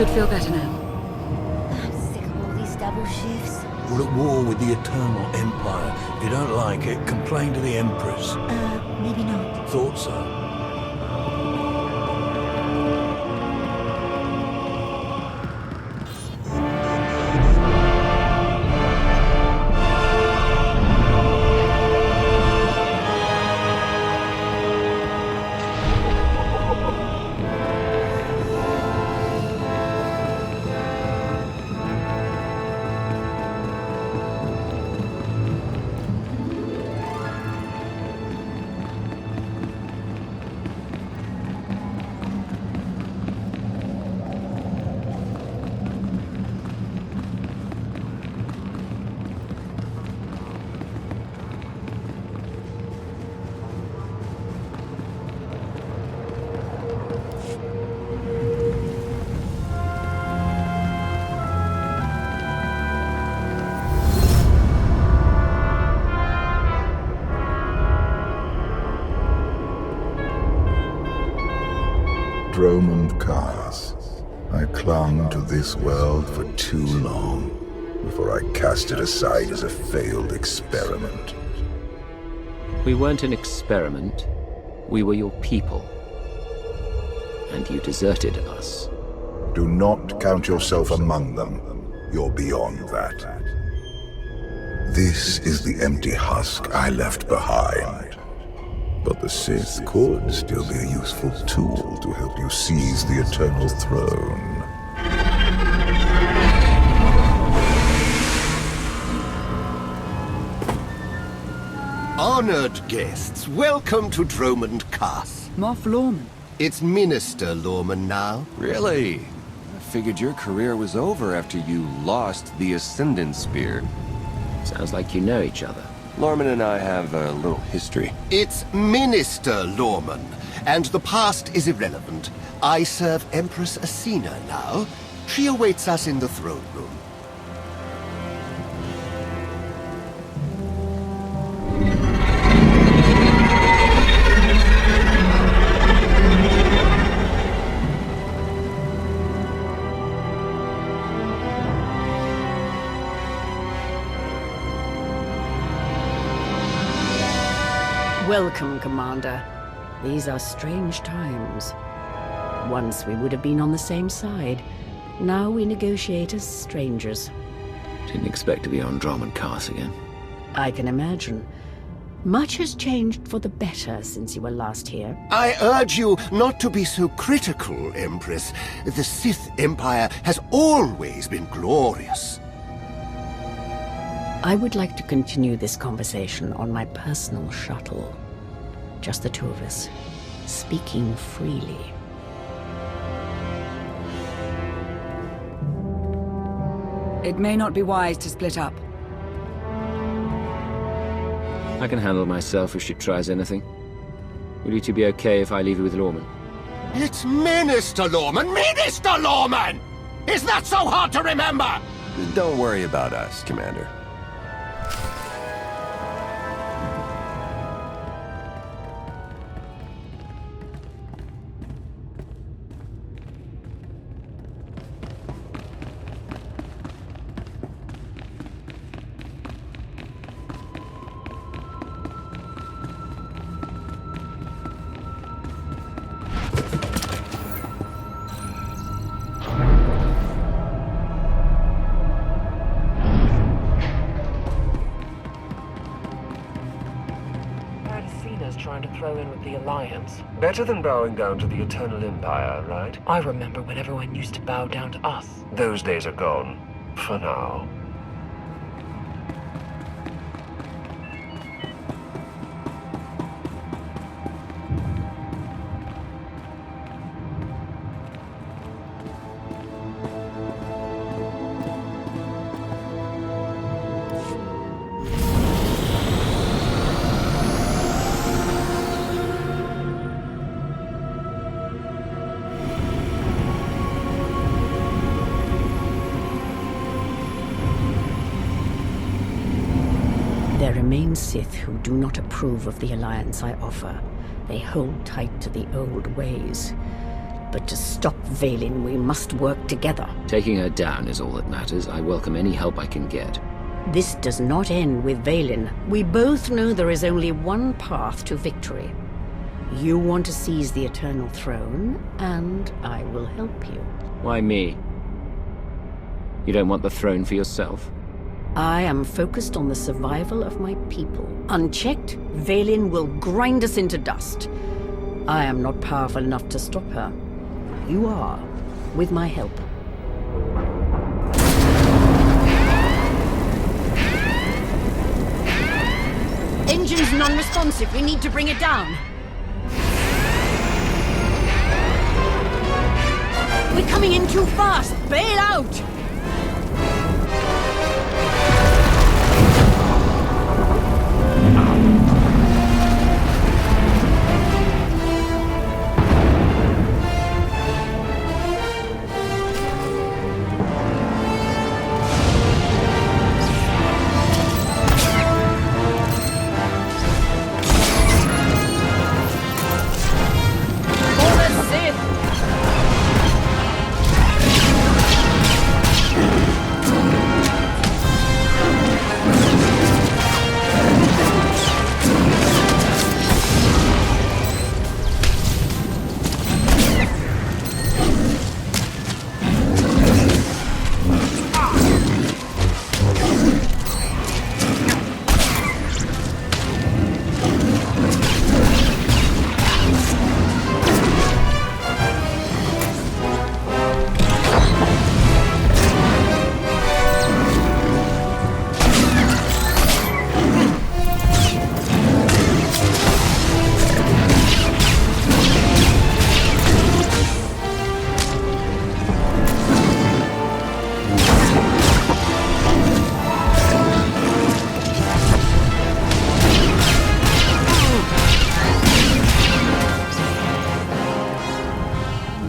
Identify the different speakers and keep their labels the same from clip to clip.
Speaker 1: Should feel better now.
Speaker 2: I'm sick of all these double shifts.
Speaker 3: We're at war with the Eternal Empire. If you don't like it, complain to the Empress.
Speaker 2: Maybe not.
Speaker 3: Thought so.
Speaker 4: Roman cars. I clung to this world for too long before I cast it aside as a failed experiment.
Speaker 5: We weren't an experiment. We were your people. And you deserted us.
Speaker 4: Do not count yourself among them. You're beyond that. This is the empty husk I left behind. But the Sith could still be a useful tool to help you seize the Eternal Throne.
Speaker 6: Honored guests, welcome to Dromund Kaas.
Speaker 1: Moff Lorman.
Speaker 6: It's Minister Lorman now.
Speaker 7: Really? I figured your career was over after you lost the Ascendant Spear.
Speaker 5: Sounds like you know each other.
Speaker 7: Lorman and I have a little history.
Speaker 6: It's Minister Lorman, and the past is irrelevant. I serve Empress Asina now. She awaits us in the throne room.
Speaker 8: Welcome, Commander. These are strange times. Once we would have been on the same side. Now we negotiate as strangers.
Speaker 5: Didn't expect to be on Dromund Kaas again.
Speaker 8: I can imagine. Much has changed for the better since you were last here.
Speaker 6: I urge you not to be so critical, Empress. The Sith Empire has always been glorious.
Speaker 8: I would like to continue this conversation on my personal shuttle. Just the two of us, speaking freely.
Speaker 1: It may not be wise to split up.
Speaker 5: I can handle myself if she tries anything. Will you two be okay if I leave you with Lorman?
Speaker 6: It's Minister Lorman! Minister Lorman! Is that so hard to remember?
Speaker 7: Don't worry about us, Commander.
Speaker 9: Trying to throw in with the Alliance. Better than bowing down to the Eternal Empire, right? I remember when everyone used to bow down to us. Those days are gone. For now.
Speaker 8: There remain Sith who do not approve of the alliance I offer. They hold tight to the old ways. But to stop Vaylin, we must work together.
Speaker 5: Taking her down is all that matters. I welcome any help I can get.
Speaker 8: This does not end with Vaylin. We both know there is only one path to victory. You want to seize the Eternal Throne, and I will help you.
Speaker 5: Why me? You don't want the throne for yourself?
Speaker 8: I am focused on the survival of my people. Unchecked, Vaylin will grind us into dust. I am not powerful enough to stop her. You are, with my help. Engine's non-responsive. We need to bring it down. We're coming in too fast. Bail out!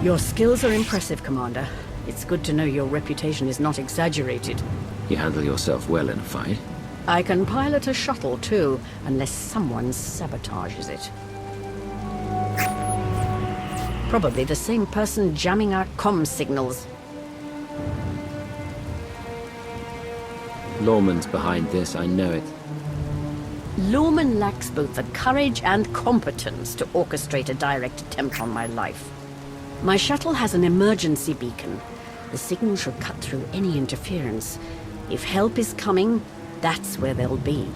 Speaker 8: Your skills are impressive, Commander. It's good to know your reputation is not exaggerated.
Speaker 5: You handle yourself well in a fight.
Speaker 8: I can pilot a shuttle, too, unless someone sabotages it. Probably the same person jamming our comm signals.
Speaker 5: Lawman's behind this, I know it.
Speaker 8: Lawman lacks both the courage and competence to orchestrate a direct attempt on my life. My shuttle has an emergency beacon. The signal should cut through any interference. If help is coming, that's where they'll be.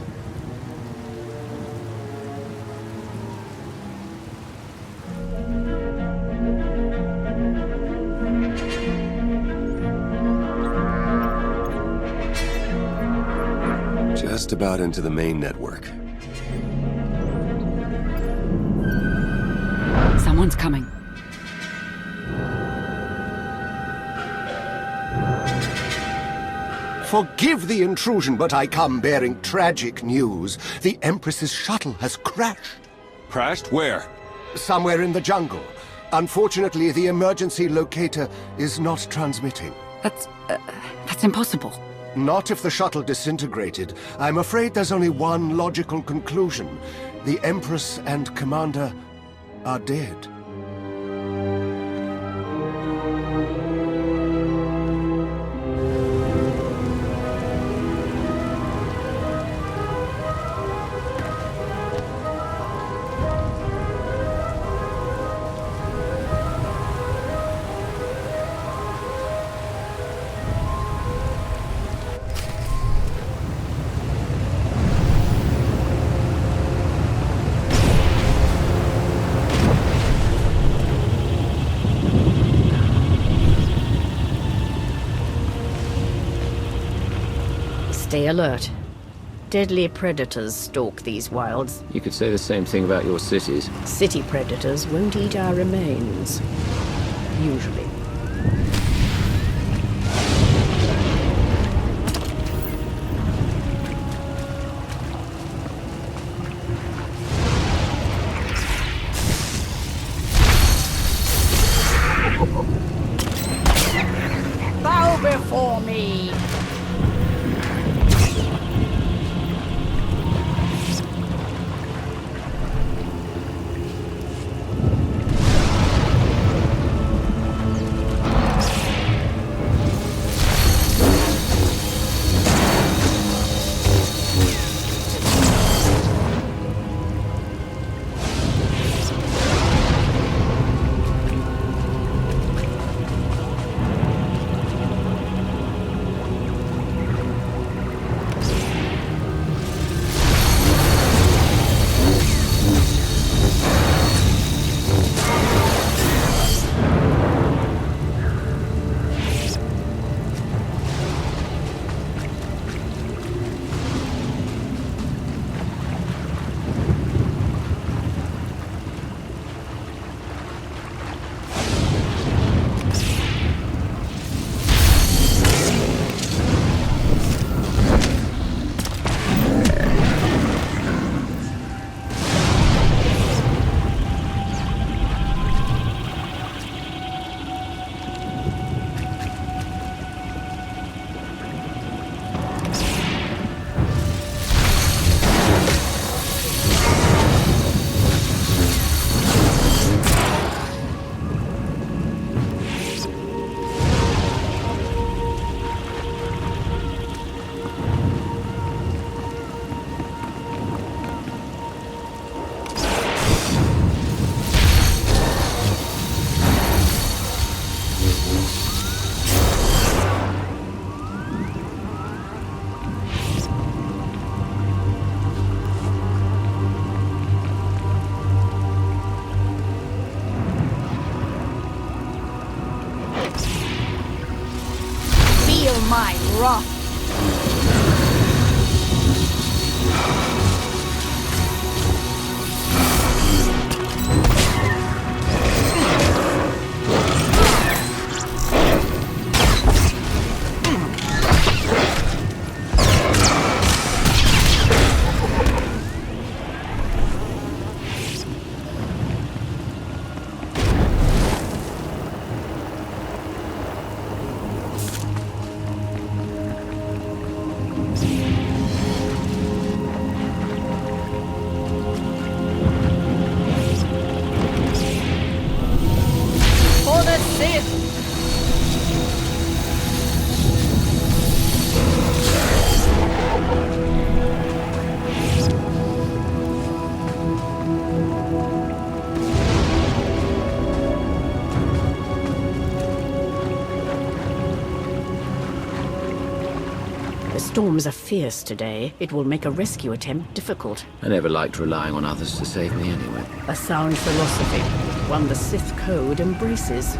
Speaker 7: Just about into the main network.
Speaker 1: Someone's coming.
Speaker 6: Forgive the intrusion, but I come bearing tragic news. The Empress's shuttle has crashed.
Speaker 7: Crashed? Where?
Speaker 6: Somewhere in the jungle. Unfortunately, the emergency locator is not transmitting.
Speaker 1: That's impossible.
Speaker 6: Not if the shuttle disintegrated. I'm afraid there's only one logical conclusion. The Empress and Commander are dead.
Speaker 8: Stay alert. Deadly predators stalk these wilds.
Speaker 5: You could say the same thing about your cities.
Speaker 8: City predators won't eat our remains. Usually. Bow before me!
Speaker 1: Feel my wrath!
Speaker 8: The storms are fierce today. It will make a rescue attempt difficult.
Speaker 5: I never liked relying on others to save me anyway.
Speaker 8: A sound philosophy, one the Sith Code embraces.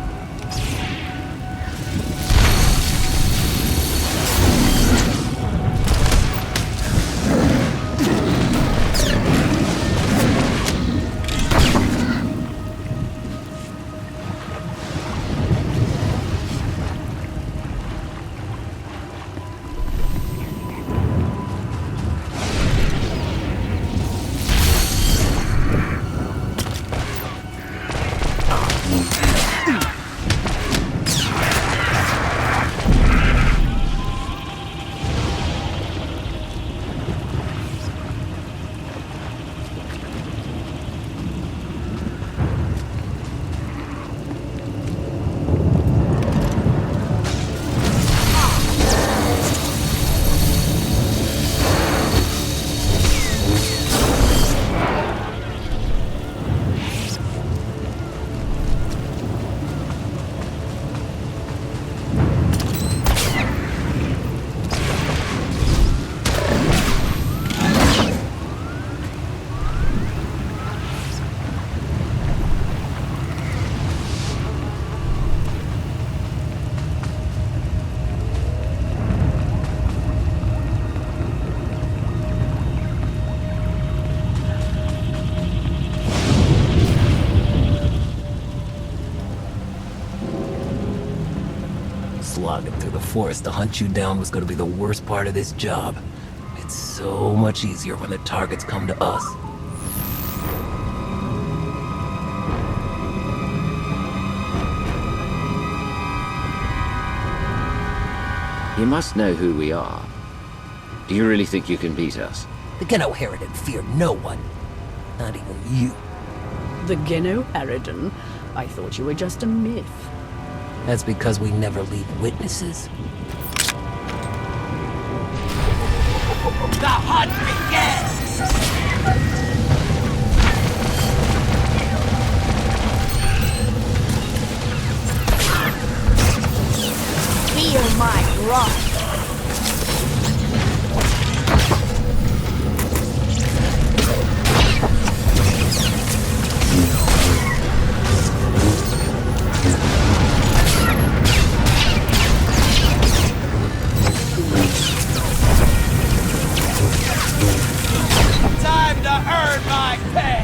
Speaker 10: Slogging through the forest to hunt you down was going to be the worst part of this job. It's so much easier when the targets come to us.
Speaker 5: You must know who we are. Do you really think you can beat us?
Speaker 10: The Geno Harridan fear no one. Not even you.
Speaker 8: The Geno Harridan? I thought you were just a myth.
Speaker 10: That's because we never leave witnesses.
Speaker 11: The hunt begins!
Speaker 1: Feel my wrath!
Speaker 11: Time to earn my pay!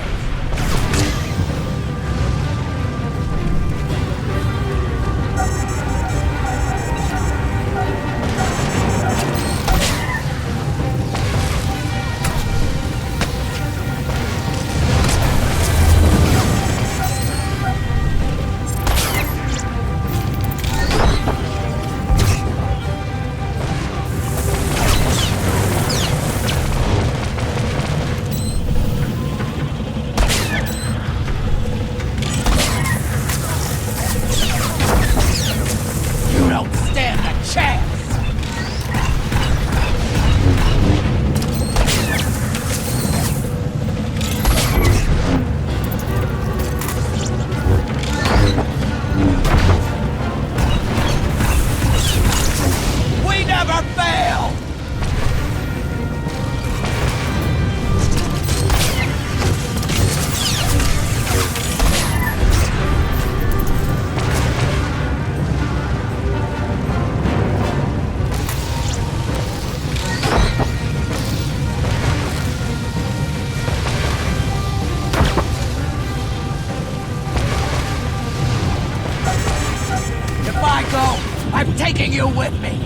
Speaker 11: you with me?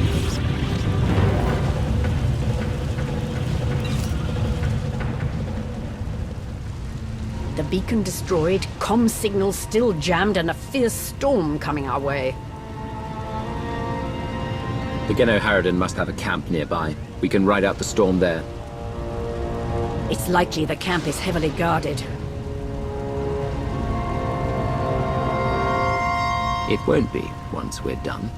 Speaker 8: The beacon destroyed, comm signals still jammed, and a fierce storm coming our way.
Speaker 5: The Geno Harridan must have a camp nearby. We can ride out the storm there.
Speaker 8: It's likely the camp is heavily guarded.
Speaker 5: It won't be once we're done.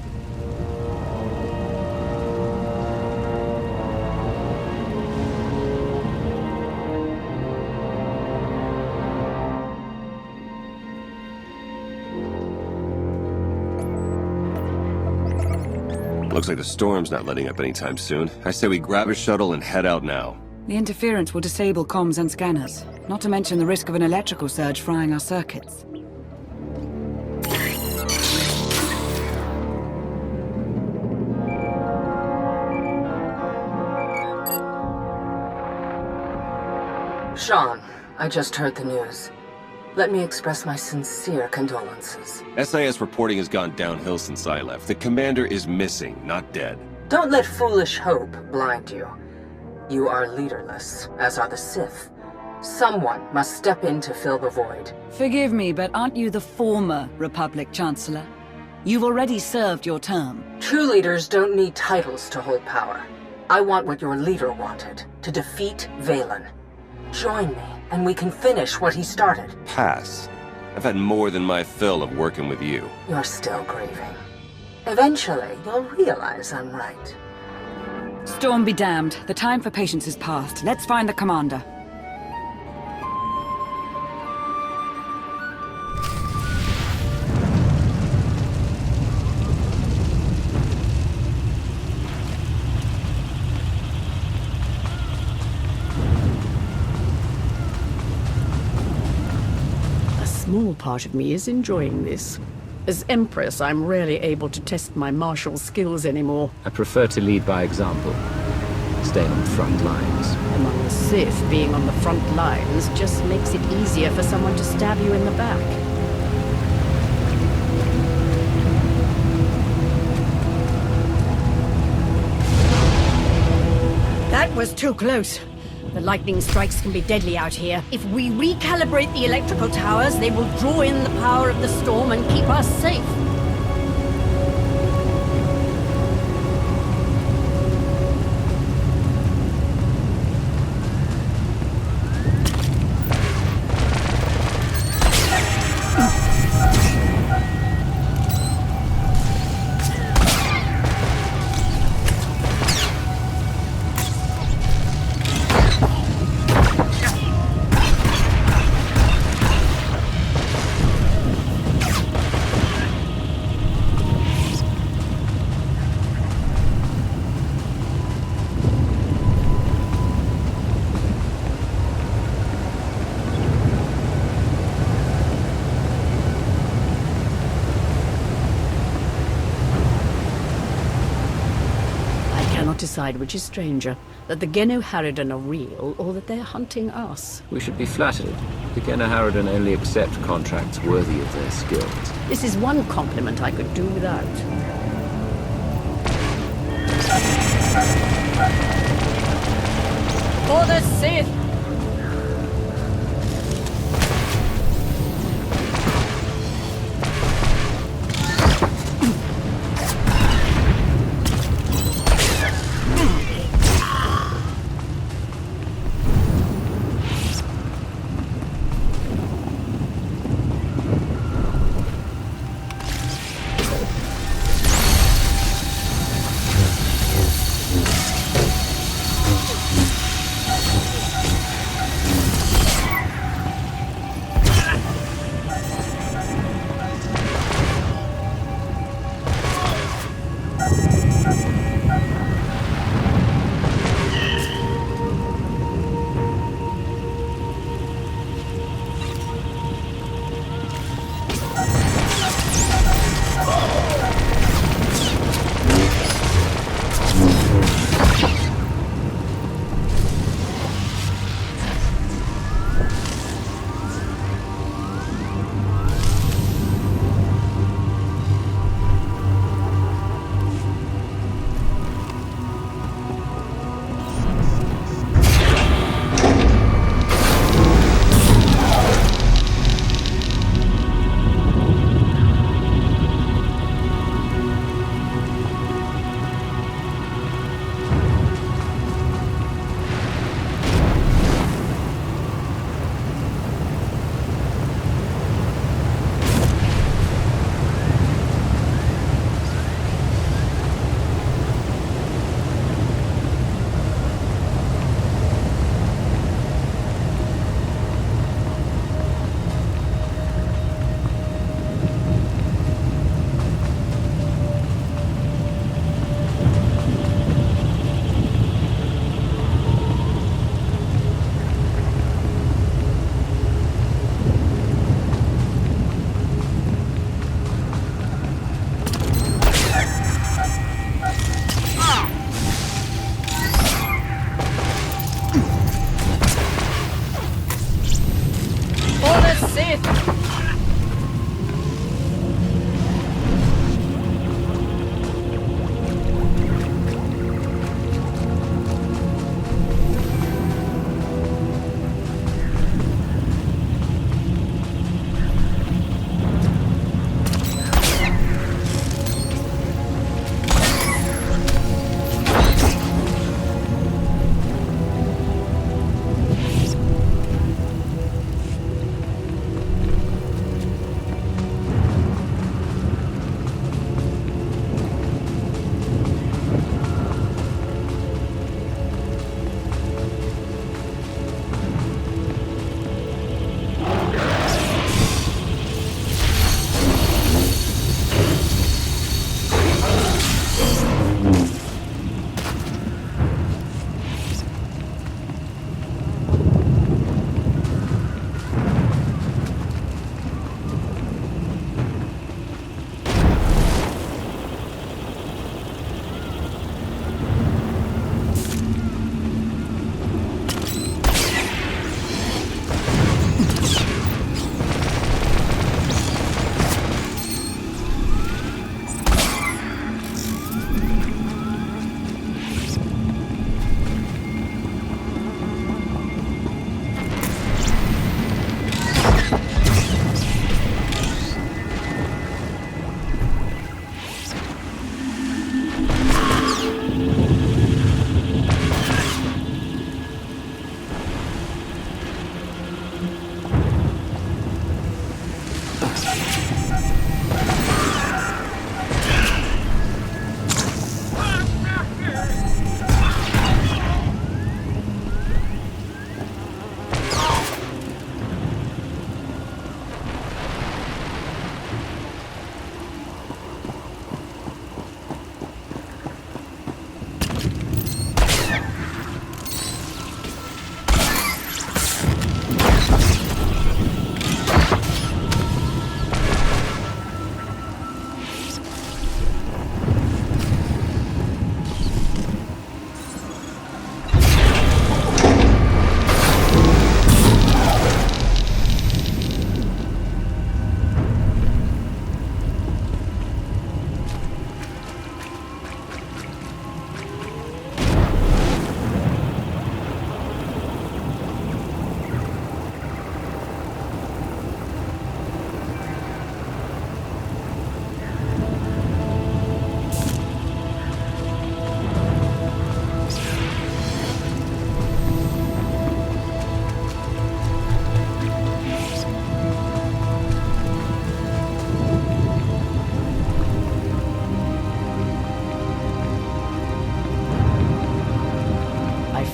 Speaker 7: Looks like the storm's not letting up anytime soon. I say we grab a shuttle and head out now.
Speaker 1: The interference will disable comms and scanners, not to mention the risk of an electrical surge frying our circuits.
Speaker 12: Sean, I just heard the news. Let me express my sincere condolences.
Speaker 7: SIS reporting has gone downhill since I left. The commander is missing, not dead.
Speaker 12: Don't let foolish hope blind you. You are leaderless, as are the Sith. Someone must step in to fill the void.
Speaker 1: Forgive me, but aren't you the former Republic Chancellor? You've already served your term.
Speaker 12: True leaders don't need titles to hold power. I want what your leader wanted, to defeat Valen. Join me, and we can finish what he started.
Speaker 7: Pass. I've had more than my fill of working with you.
Speaker 12: You're still grieving. Eventually, you'll realize I'm right.
Speaker 1: Storm be damned. The time for patience is past. Let's find the commander.
Speaker 8: A small part of me is enjoying this. As Empress, I'm rarely able to test my martial skills anymore.
Speaker 5: I prefer to lead by example. Staying on the front lines.
Speaker 8: Among the Sith, being on the front lines just makes it easier for someone to stab you in the back. That was too close. The lightning strikes can be deadly out here. If we recalibrate the electrical towers, they will draw in the power of the storm and keep us safe. Decide which is stranger, that the Geno Harridan are real, or that they're hunting us.
Speaker 5: We should be flattered. The Geno Harridan only accept contracts worthy of their skills.
Speaker 8: This is one compliment I could do without. For the Sith!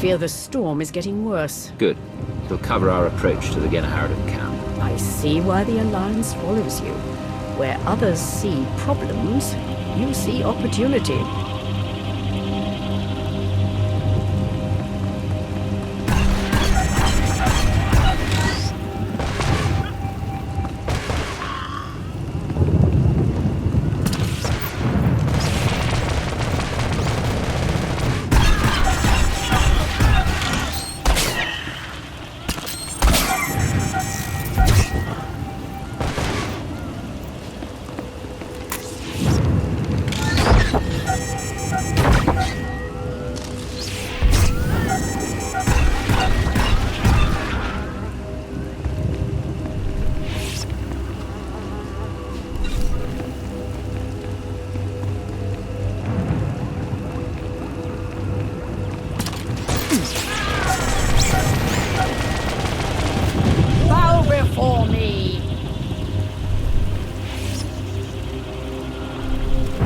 Speaker 8: fear the storm is getting worse.
Speaker 5: Good. It'll cover our approach to the Genaharadan camp.
Speaker 8: I see why the Alliance follows you. Where others see problems, you see opportunity.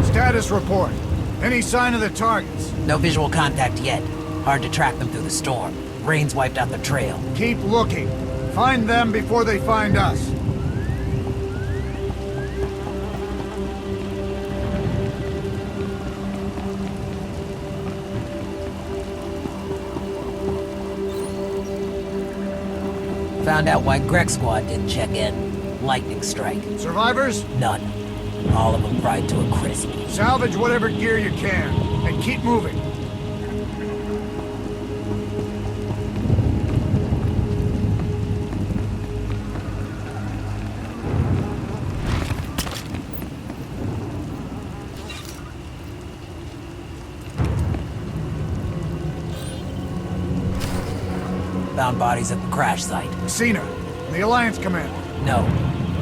Speaker 13: Status report. Any sign of the targets?
Speaker 11: No visual contact yet. Hard to track them through the storm. Rain's wiped out the trail.
Speaker 13: Keep looking. Find them before they find us.
Speaker 11: Found out why Greg's squad didn't check in. Lightning strike.
Speaker 13: Survivors?
Speaker 11: None. All of them fried to a crisp.
Speaker 13: Salvage whatever gear you can, and keep moving.
Speaker 11: Found bodies at the crash site.
Speaker 13: Seen her. The Alliance Commander.
Speaker 11: No.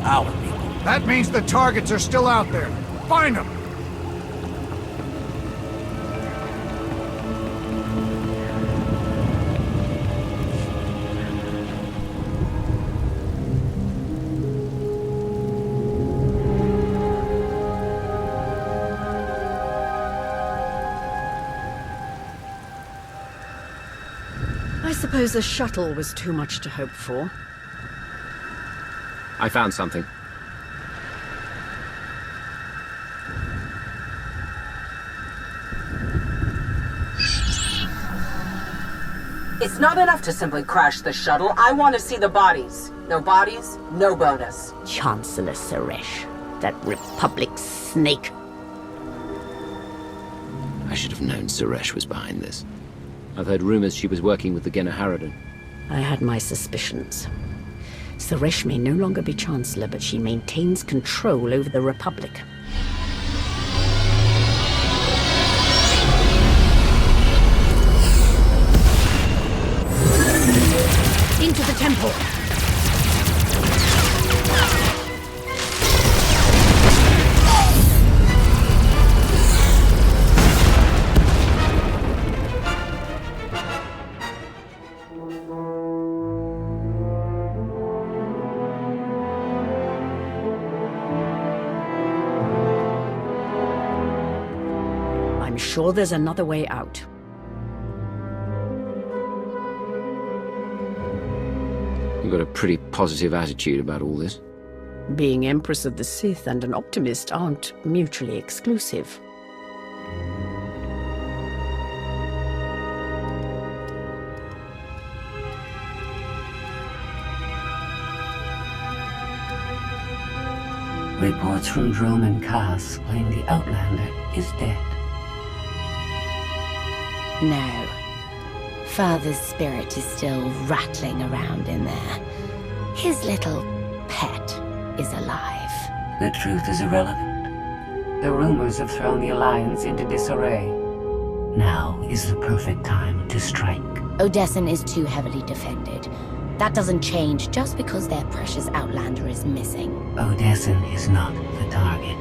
Speaker 11: Our people.
Speaker 13: That means the targets are still out there. Find them!
Speaker 8: I suppose the shuttle was too much to hope for.
Speaker 5: I found something.
Speaker 12: It's not enough to simply crash the shuttle. I want to see the bodies. No bodies, no bonus.
Speaker 8: Chancellor Suresh, that Republic snake.
Speaker 5: I should have known Suresh was behind this. I've heard rumors she was working with the Genaharadan.
Speaker 8: I had my suspicions. Suresh may no longer be Chancellor, but she maintains control over the Republic. Into the temple! I'm sure there's another way out.
Speaker 5: You've got a pretty positive attitude about all this.
Speaker 8: Being Empress of the Sith and an optimist aren't mutually exclusive.
Speaker 14: Reports from Drome and Cass claim the Outlander is dead.
Speaker 2: No. Father's spirit is still rattling around in there. His little pet is alive.
Speaker 14: The truth is irrelevant. The rumors have thrown the Alliance into disarray. Now is the perfect time to strike.
Speaker 2: Odesson is too heavily defended. That doesn't change just because their precious Outlander is missing.
Speaker 14: Odesson is not the target.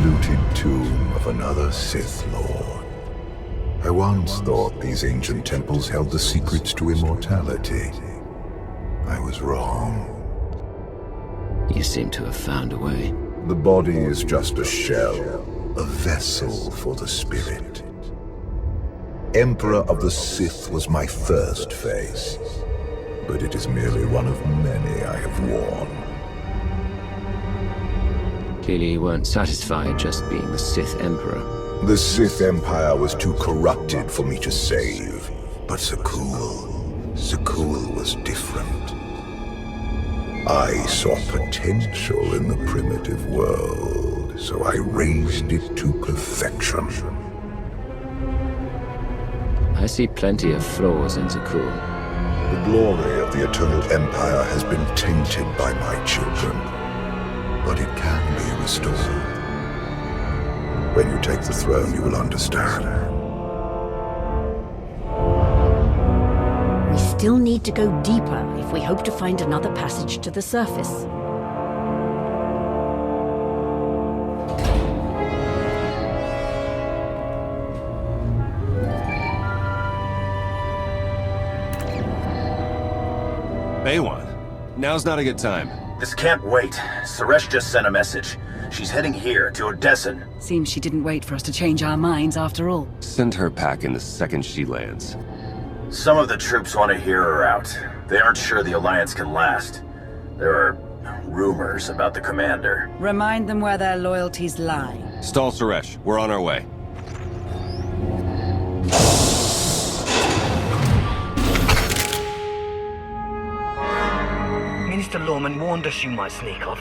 Speaker 4: polluted tomb of another Sith Lord. I once thought these ancient temples held the secrets to immortality. I was wrong.
Speaker 5: You seem to have found a way.
Speaker 4: The body is just a shell, a vessel for the spirit. Emperor of the Sith was my first face, but it is merely one of many I have worn.
Speaker 5: Clearly you weren't satisfied just being the Sith Emperor.
Speaker 4: The Sith Empire was too corrupted for me to save, but Zakul was different. I saw potential in the primitive world, so I raised it to perfection.
Speaker 5: I see plenty of flaws in Zakul.
Speaker 4: The glory of the Eternal Empire has been tainted by my children, but it can be restored. When you take the throne, you will understand.
Speaker 8: We still need to go deeper if we hope to find another passage to the surface.
Speaker 7: Baywan, now's not a good time.
Speaker 15: This can't wait. Suresh just sent a message. She's heading here, to Odessen.
Speaker 1: Seems she didn't wait for us to change our minds after all.
Speaker 7: Send her packing the second she lands.
Speaker 15: Some of the troops want to hear her out. They aren't sure the Alliance can last. There are rumors about the commander.
Speaker 1: Remind them where their loyalties lie.
Speaker 7: Stall Suresh, we're on our way.
Speaker 9: Minister Lorman warned us you might sneak off.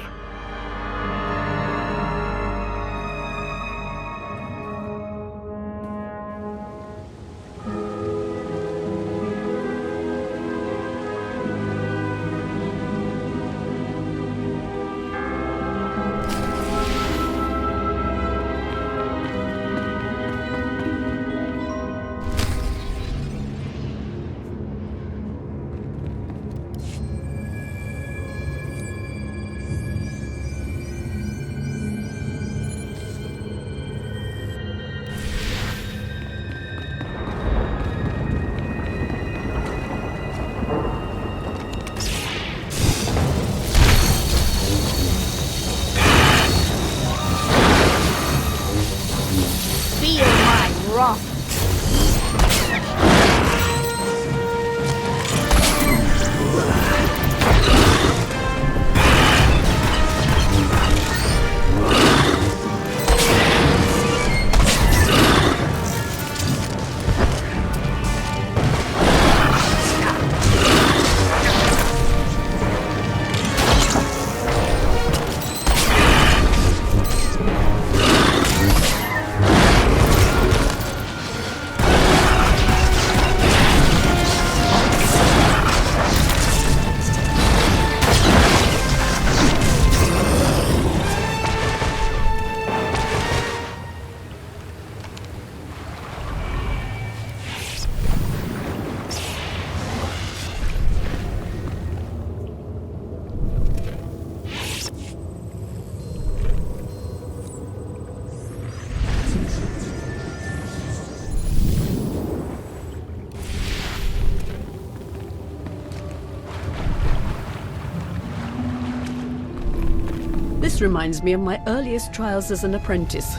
Speaker 8: This reminds me of my earliest trials as an apprentice,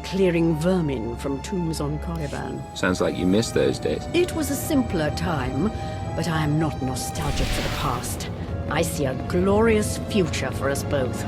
Speaker 8: clearing vermin from tombs on Korriban.
Speaker 5: Sounds like you missed those days.
Speaker 8: It was a simpler time, but I am not nostalgic for the past. I see a glorious future for us both.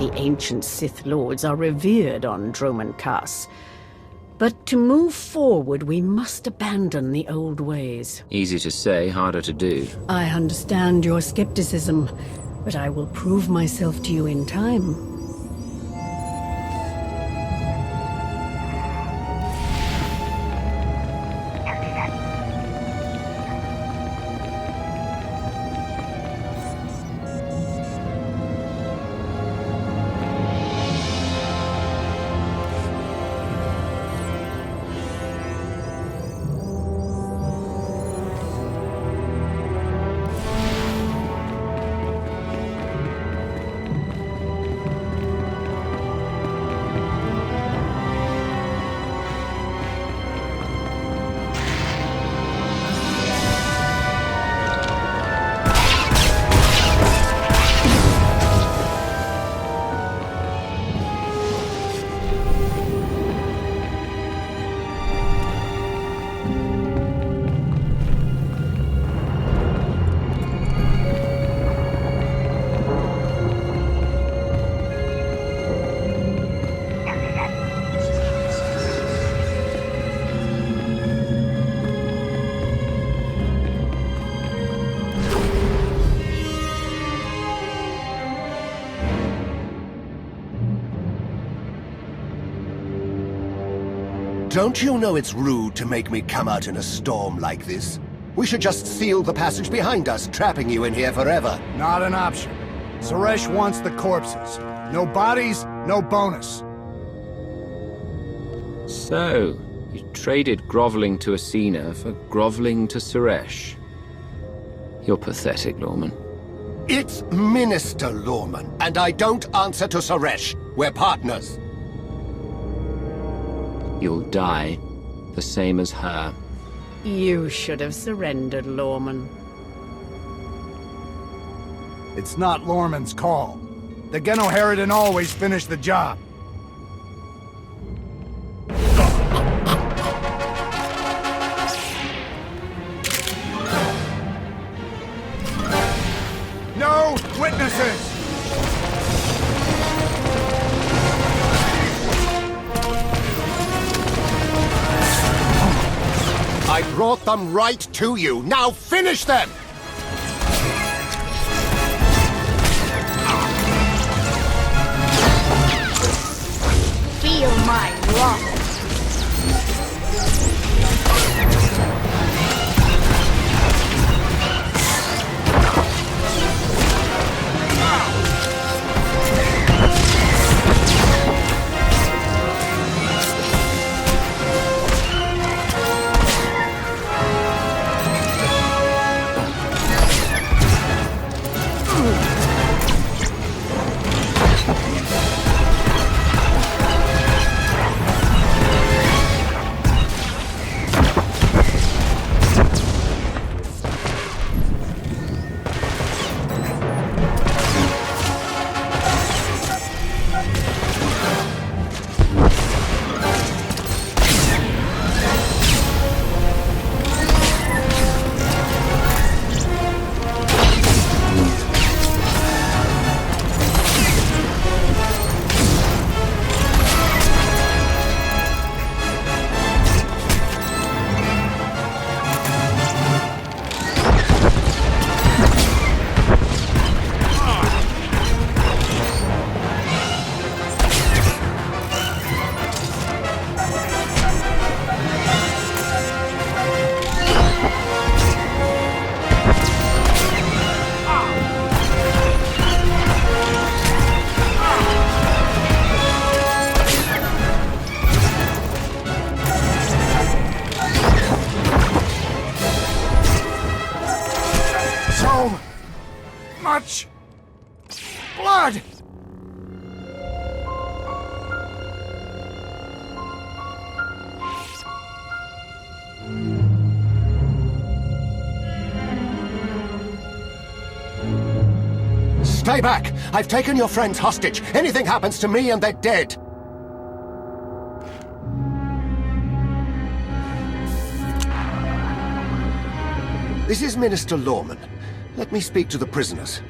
Speaker 8: the ancient Sith Lords are revered on Droman Kaas. But to move forward, we must abandon the old ways.
Speaker 5: Easy to say, harder to do.
Speaker 8: I understand your skepticism, but I will prove myself to you in time.
Speaker 6: Don't you know it's rude to make me come out in a storm like this? We should just seal the passage behind us, trapping you in here forever.
Speaker 13: Not an option. Suresh wants the corpses. No bodies, no bonus.
Speaker 5: So, you traded groveling to Asina for groveling to Suresh. You're pathetic, Lorman.
Speaker 6: It's Minister Lorman, and I don't answer to Suresh. We're partners.
Speaker 5: You'll die, the same as her.
Speaker 8: You should have surrendered, Lorman.
Speaker 13: It's not Lorman's call. The Genoheridan always finish the job. No witnesses!
Speaker 6: I brought them right to you. Now finish them!
Speaker 2: Feel my wrath.
Speaker 13: Much blood!
Speaker 6: Stay back! I've taken your friends hostage. Anything happens to me and they're dead. This is Minister Lorman. Let me speak to the prisoners.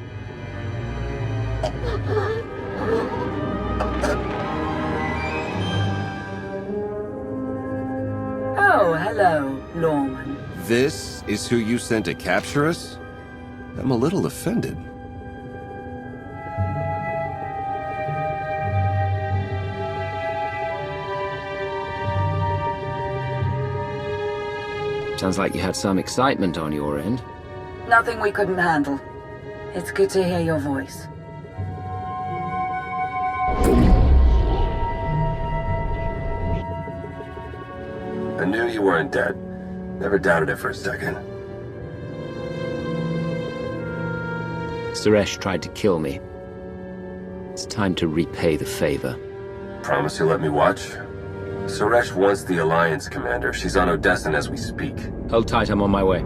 Speaker 12: Oh, hello, Lorman.
Speaker 7: This is who you sent to capture us? I'm a little offended.
Speaker 5: Sounds like you had some excitement on your end.
Speaker 12: Nothing we couldn't handle. It's good to hear your voice.
Speaker 7: I knew you weren't dead. Never doubted it for a second.
Speaker 5: Suresh tried to kill me. It's time to repay the favor.
Speaker 7: Promise you'll let me watch? Suresh wants the Alliance, Commander. She's on Odessa as we speak.
Speaker 5: Hold tight, I'm on my way.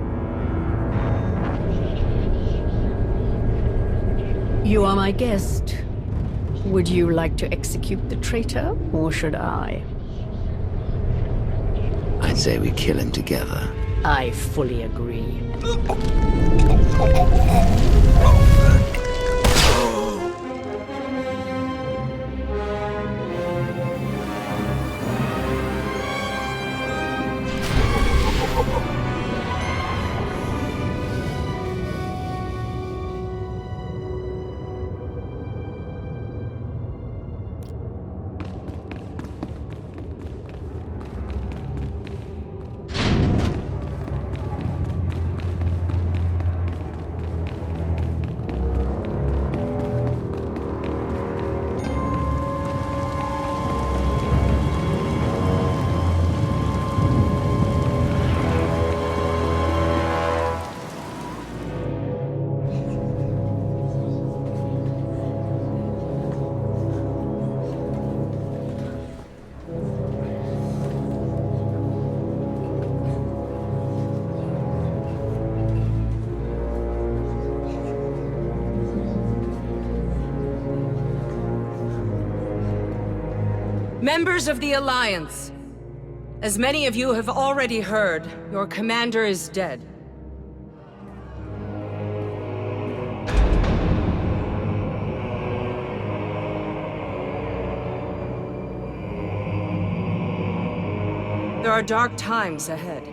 Speaker 8: You are my guest. Would you like to execute the traitor, or should I?
Speaker 5: I'd say we kill him together.
Speaker 8: I fully agree.
Speaker 16: Members of the Alliance, as many of you have already heard, your commander is dead. There are dark times ahead,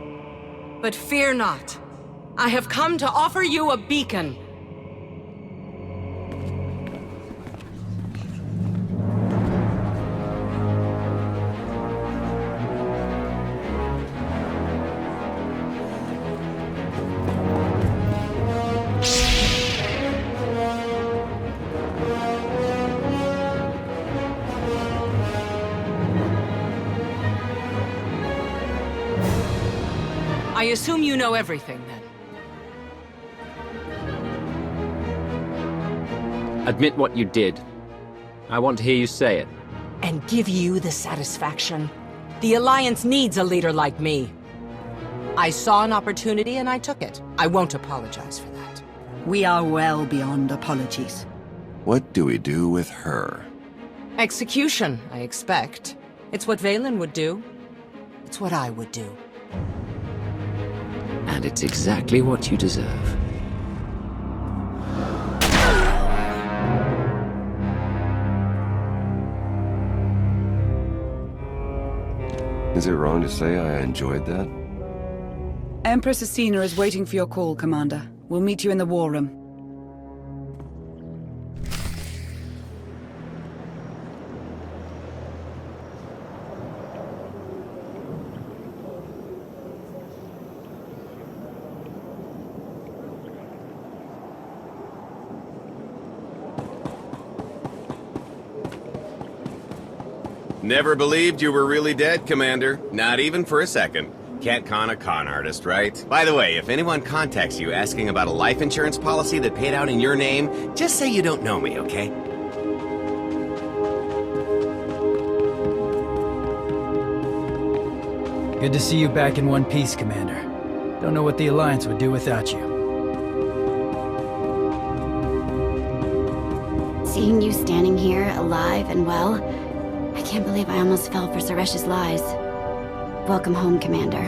Speaker 16: but fear not. I have come to offer you a beacon. I assume you know everything, then.
Speaker 5: Admit what you did. I want to hear you say it.
Speaker 16: And give you the satisfaction. The Alliance needs a leader like me. I saw an opportunity and I took it. I won't apologize for that.
Speaker 1: We are well beyond apologies.
Speaker 7: What do we do with her?
Speaker 16: Execution, I expect. It's what Valen would do. It's what I would do.
Speaker 5: And it's exactly what you deserve.
Speaker 7: Is it wrong to say I enjoyed that?
Speaker 1: Empress Asina is waiting for your call, Commander. We'll meet you in the war room.
Speaker 17: Never believed you were really dead, Commander. Not even for a second. Can't con a con artist, right? By the way, if anyone contacts you asking about a life insurance policy that paid out in your name, just say you don't know me, okay?
Speaker 10: Good to see you back in one piece, Commander. Don't know what the Alliance would do without you.
Speaker 2: Seeing you standing here, alive and well, I can't believe I almost fell for Suresh's lies. Welcome home, Commander.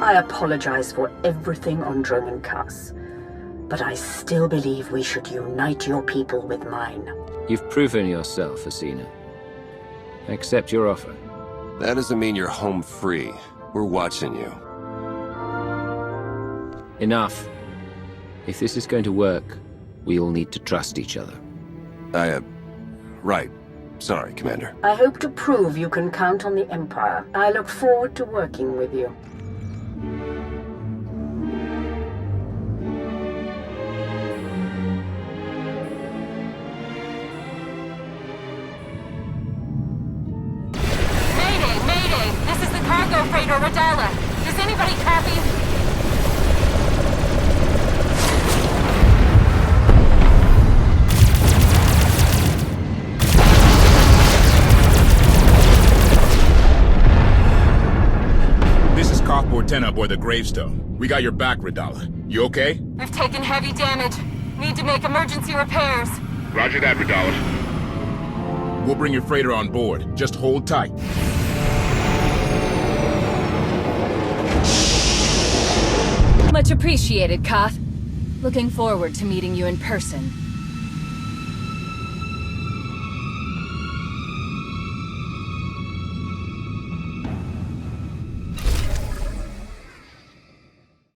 Speaker 12: I apologize for everything on Droman Kaas, but I still believe we should unite your people with mine.
Speaker 5: You've proven yourself, Asina. I accept your offer.
Speaker 7: That doesn't mean you're home free. We're watching you.
Speaker 5: Enough. If this is going to work, we all need to trust each other.
Speaker 7: Right. Sorry, Commander.
Speaker 12: I hope to prove you can count on the Empire. I look forward to working with you.
Speaker 18: Cargo freighter Radala. Does anybody copy?
Speaker 19: This is Kothbor 10 aboard the Gravestone. We got your back, Radala. You okay?
Speaker 18: We've taken heavy damage. Need to make emergency repairs.
Speaker 19: Roger that, Radala. We'll bring your freighter on board. Just hold tight.
Speaker 18: Much appreciated, Koth. Looking forward to meeting you in person.